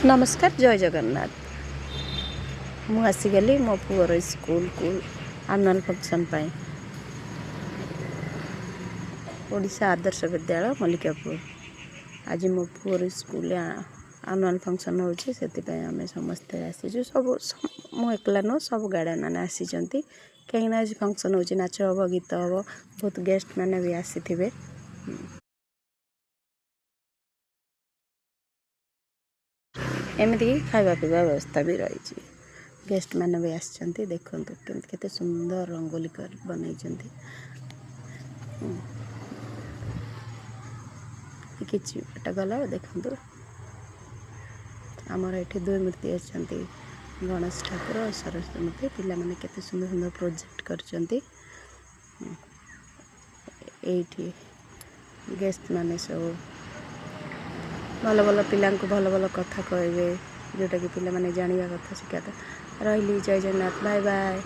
नमस्कार जय जगन्नाथ। मु आसीगली मो पुअर स्कूल को आनुआल फंक्शन ओडिशा आदर्श विद्यालय मल्लिकापुर। आज मो पुअर स्कूल आनुआल फंक्शन होची सेतिपय आमे समस्ते आसीजु। सब मु एकला न सब गार्डियन माने आसीचंती कहीं आज फंक्शन होची, नाच हबो, गीत हबो, बहुत गेस्ट माने भी आसीथिबे। एमती खाଇବା पीवा व्यवस्था भी रही। गेस्ट मैंने भी आसचंती देखंतु केते सुंदर रंगोली कर बनैचंती। किछि एटा गला देखंतु हमर एठी दुई मूर्ति आछंती, गणेश ठाकुर और सरस्वती मूर्ति। पिला माने केते सुंदर सुंदर प्रोजेक्ट करचंती। एठी गेस्ट माने सब भल भल पिला को भल भल कथा कहबे, जोटा कि पिला माने जानिबा कथा शिखाता। रहिली जय जगन्नाथ, बाय बाय।